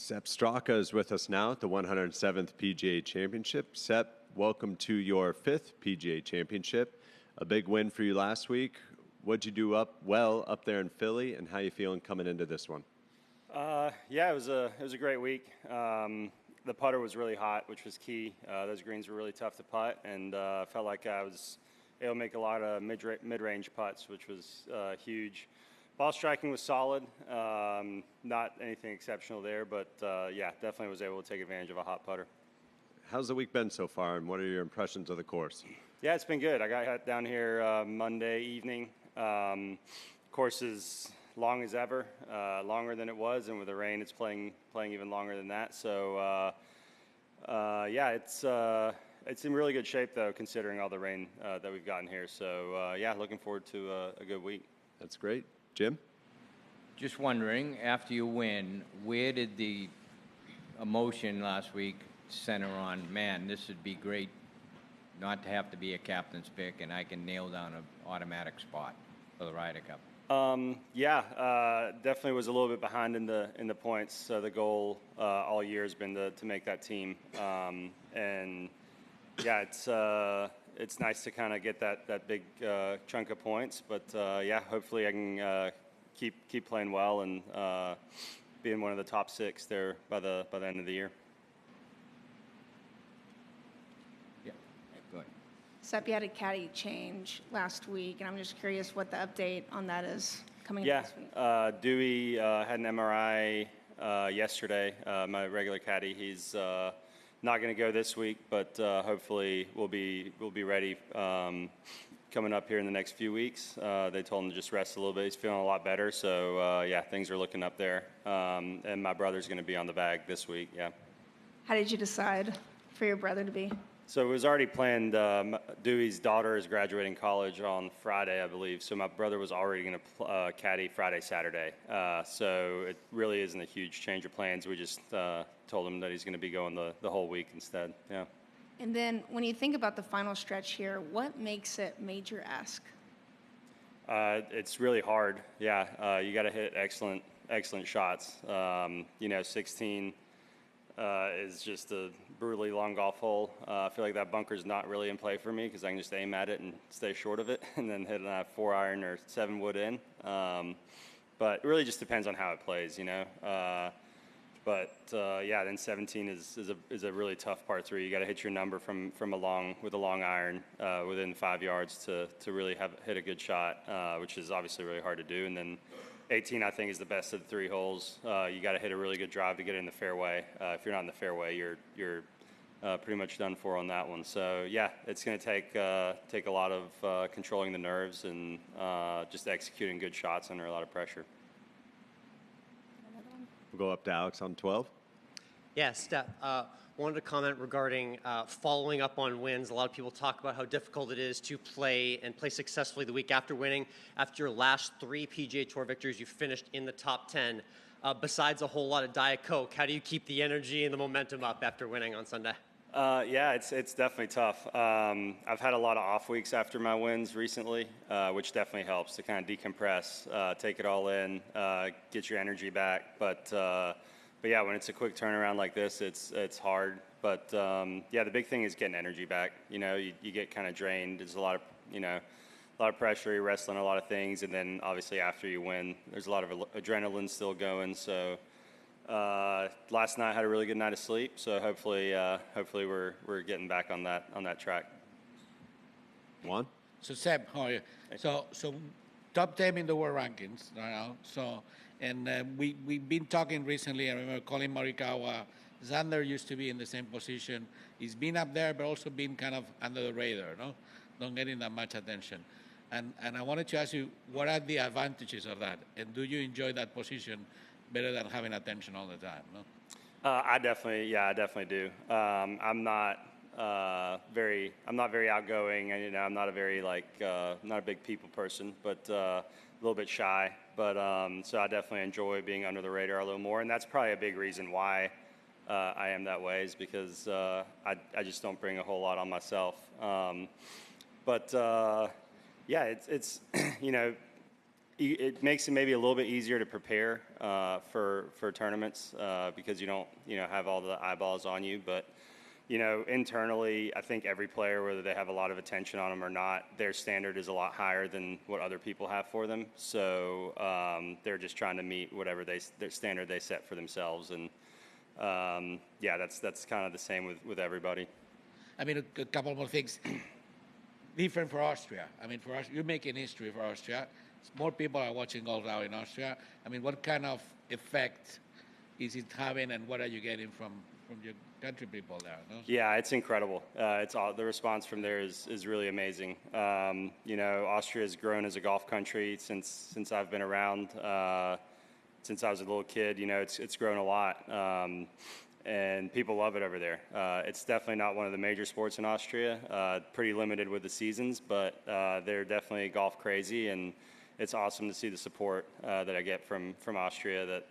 Sepp Straka is with us now at the 107th PGA Championship. Sepp, welcome to your 5th PGA Championship. A big win for you last week. What'd you do up there in Philly, and how you feeling coming into this one? Yeah, it was a great week. The putter was really hot, which was key. Those greens were really tough to putt, and felt like I was able to make a lot of mid-range putts, which was huge. Ball striking was solid. Not anything exceptional there, but yeah, definitely was able to take advantage of a hot putter. How's the week been so far, and what are your impressions of the course? Yeah, it's been good. I got down here Monday evening. Course is long as ever, longer than it was, and with the rain, it's playing even longer than that. So yeah, it's in really good shape though, considering all the rain that we've gotten here. So yeah, looking forward to a good week. That's great. Jim? Just wondering, after you win, where did the emotion last week center on, man, this would be great not to have to be a captain's pick and I can nail down an automatic spot for the Ryder Cup? Yeah, definitely was a little bit behind in the points. So the goal all year has been to make that team. And yeah, it's nice to kind of get that big chunk of points. But yeah, hopefully I can keep playing well and be in one of the top 6 there by the end of the year. Yeah, go ahead. Sepp, you had a caddy change last week, and I'm just curious what the update on that is coming yeah, this week. Dewey had an MRI yesterday. My regular caddy, he's not going to go this week, but hopefully we'll be ready coming up here in the next few weeks. They told him to just rest a little bit. He's feeling a lot better, so yeah, things are looking up there. And my brother's going to be on the bag this week. Yeah. How did you decide for your brother to be? So it was already planned. Dewey's daughter is graduating college on Friday, I believe. So my brother was already going to caddy Friday, Saturday. So it really isn't a huge change of plans. We just told him that he's going to be going the whole week instead. Yeah. And then when you think about the final stretch here, what makes it major-esque? It's really hard. Yeah, you got to hit excellent shots. 16 is just a brutally long golf hole. I feel like that bunker's not really in play for me because I can just aim at it and stay short of it and then hit a 4-iron or 7-wood in. But it really just depends on how it plays, But yeah, then 17 is a really tough par 3. You got to hit your number with a long iron within 5 yards to really hit a good shot, which is obviously really hard to do. And then 18, I think, is the best of the 3 holes. You got to hit a really good drive to get in the fairway. If you're not in the fairway, you're pretty much done for on that one. So yeah, it's going to take a lot of controlling the nerves and just executing good shots under a lot of pressure. We'll go up to Alex on 12. Yeah, Steph, wanted to comment regarding following up on wins. A lot of people talk about how difficult it is to play successfully the week after winning. After your last 3 PGA Tour victories, you finished in the top 10. Besides a whole lot of Diet Coke, how do you keep the energy and the momentum up after winning on Sunday? Yeah, it's definitely tough. I've had a lot of off weeks after my wins recently, which definitely helps to kind of decompress, take it all in, get your energy back. But yeah, when it's a quick turnaround like this, it's hard. But yeah, the big thing is getting energy back. You get kind of drained. There's a lot of pressure. You're wrestling a lot of things, and then obviously after you win, there's a lot of adrenaline still going. So. Last night had a really good night of sleep, so hopefully we're getting back on that track. Juan? So Seb, how are you? So top 10 in the world rankings right now. So we've been talking recently. I remember Colin Morikawa, Xander used to be in the same position. He's been up there, but also been kind of under the radar, no? Not getting that much attention. And I wanted to ask you, what are the advantages of that? And do you enjoy that position better than having attention all the time, no? I definitely do. I'm not very outgoing, and I'm not a very not a big people person, but a little bit shy. But so I definitely enjoy being under the radar a little more, and that's probably a big reason why I am that way, is because I just don't bring a whole lot on myself. But yeah, it's it makes it maybe a little bit easier to prepare for tournaments because you don't have all the eyeballs on you. But internally, I think every player, whether they have a lot of attention on them or not, their standard is a lot higher than what other people have for them. So they're just trying to meet whatever their standard they set for themselves. And that's kind of the same with everybody. I mean, a couple more things. Different for Austria. I mean, for us, you're making history for Austria. More people are watching golf now in Austria. I mean, what kind of effect is it having, and what are you getting from your country people there? No? Yeah, it's incredible. It's all, the response from there is really amazing. Austria has grown as a golf country since I've been around. Since I was a little kid, it's grown a lot. And people love it over there. It's definitely not one of the major sports in Austria. Pretty limited with the seasons, but they're definitely golf crazy, and it's awesome to see the support that I get from Austria. That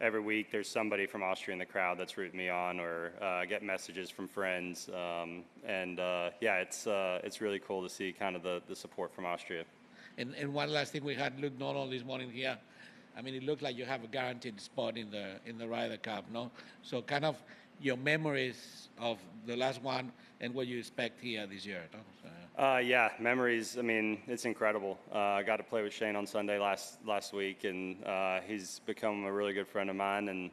every week there's somebody from Austria in the crowd that's rooting me on, or I get messages from friends, it's really cool to see kind of the support from Austria. And one last thing, we had Luke Donald this morning here. I mean, it looked like you have a guaranteed spot in the Ryder Cup, no? So kind of your memories of the last one and what you expect here this year, no? So, memories. I mean, it's incredible. I got to play with Shane on Sunday last week, and he's become a really good friend of mine. And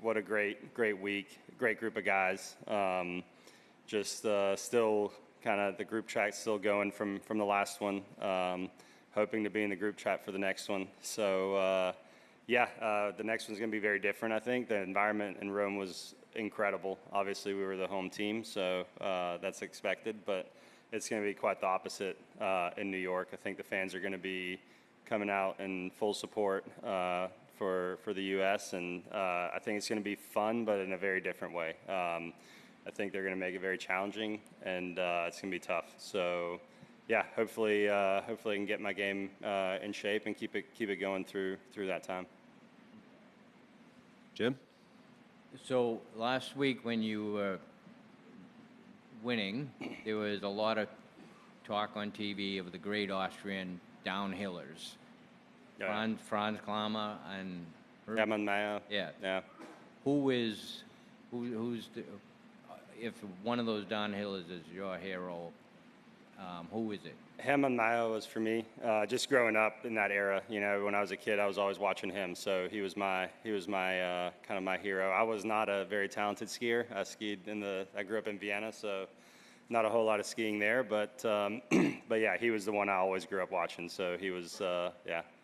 what a great week, great group of guys. Still kind of the group chat still going from the last one. Hoping to be in the group chat for the next one. So, the next one's going to be very different, I think. The environment in Rome was incredible. Obviously, we were the home team, so that's expected. But it's going to be quite the opposite in New York. I think the fans are going to be coming out in full support for the U.S., and I think it's going to be fun, but in a very different way. I think they're going to make it very challenging, and it's going to be tough. So, hopefully I can get my game in shape and keep it going through that time. Jim? So last week when you were winning, there was a lot of talk on TV of the great Austrian downhillers. Yeah. Franz Klammer and Hermann Maier. Yeah. Who's if one of those downhillers is your hero, who is it? Hermann Maier was for me. Just growing up in that era, when I was a kid, I was always watching him. So he was my kind of my hero. I was not a very talented skier. I grew up in Vienna, so not a whole lot of skiing there. But he was the one I always grew up watching. So he was,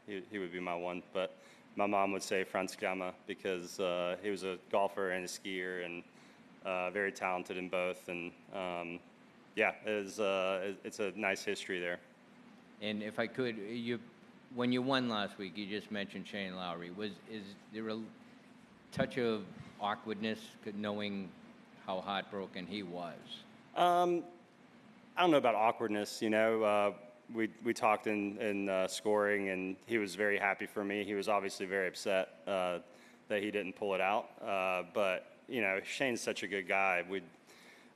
he would be my one. But my mom would say Franz Klammer because he was a golfer and a skier and very talented in both. And it's a nice history there. And if I could, when you won last week, you just mentioned Shane Lowry. Is there a touch of awkwardness knowing how heartbroken he was? I don't know about awkwardness. We talked in scoring, and he was very happy for me. He was obviously very upset that he didn't pull it out. But Shane's such a good guy.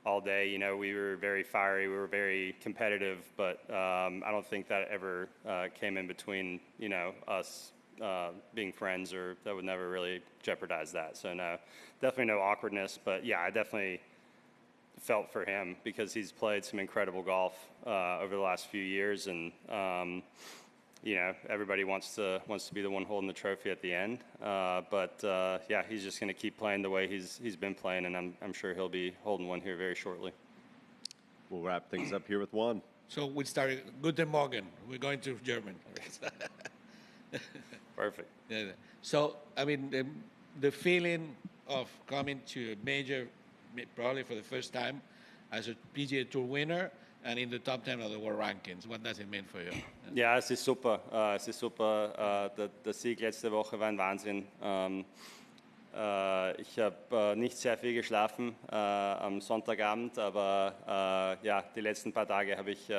All day, we were very fiery, we were very competitive, but I don't think that ever came in between, us being friends, or that would never really jeopardize that. So no, definitely no awkwardness, but I definitely felt for him because he's played some incredible golf over the last few years, and everybody wants to be the one holding the trophy at the end. He's just going to keep playing the way he's been playing, and I'm sure he'll be holding one here very shortly. We'll wrap things up here with Juan. So we started. Guten Morgen. We're going to German. Perfect. Yeah. So I mean, the feeling of coming to a major, probably for the first time, as a PGA Tour winner. And in the top 10 of the world rankings. What does it mean for you? Ja, es ist super. Der Sieg letzte Woche war ein Wahnsinn. Ich habe nicht sehr viel geschlafen am Sonntagabend, aber die letzten paar Tage habe ich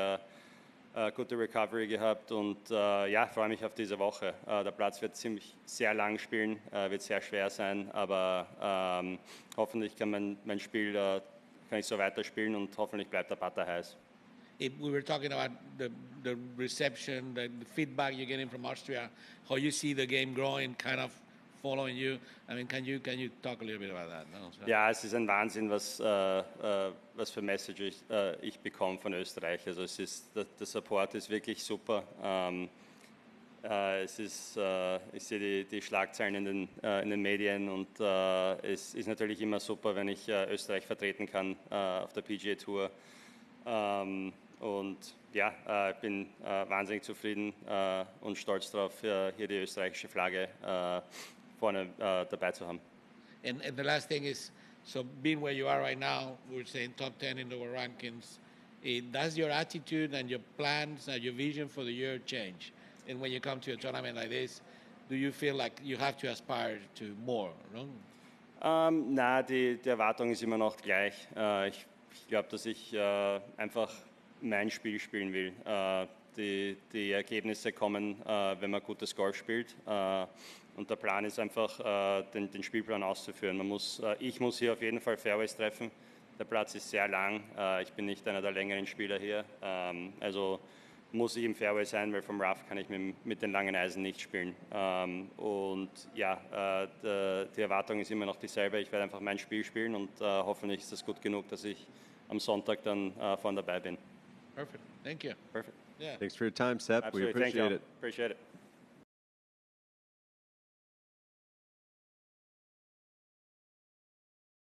gute Recovery gehabt und freue mich auf diese Woche. Der Platz wird sehr lang spielen, wird sehr schwer sein, aber hoffentlich kann mein Spiel kann ich so weiterspielen und hoffentlich bleibt der Putter heiß. We were talking about the reception, the feedback you're getting from Austria, how you see the game growing, kind of following you. I mean, can you talk a little bit about that? No? So. Ja, es ist ein Wahnsinn, was für Messages ich bekomme von Österreich. Also der Support ist wirklich super. Ich sehe die Schlagzeilen in den Medien und es ist natürlich immer super, wenn ich Österreich vertreten kann auf der PGA Tour. Und ja, ich bin wahnsinnig zufrieden und stolz darauf, hier die österreichische Flagge vorne dabei zu haben. And the last thing is, so being where you are right now, we're saying top 10 in the world rankings. Does your attitude and your plans and your vision for the year change? And when you come to a tournament like this, do you feel like you have to aspire to more? No? Na, die Erwartung ist immer noch gleich. Ich glaube, dass ich einfach mein Spiel spielen will. Die Ergebnisse kommen, wenn man gutes Golf spielt. Und der Plan ist einfach, den Spielplan auszuführen. Ich muss hier auf jeden Fall Fairways treffen. Der Platz ist sehr lang. Ich bin nicht einer der längeren Spieler hier. Also muss ich im Fairway sein, weil vom Rough kann ich mit den langen Eisen nicht spielen. Und ja, die Erwartung ist immer noch dieselbe. Ich werde einfach mein Spiel spielen und hoffentlich ist das gut genug, dass ich am Sonntag dann vorne dabei bin. Perfect. Thank you. Perfect. Yeah. Thanks for your time, Sepp. Absolutely. We appreciate Thank you. it. Appreciate it.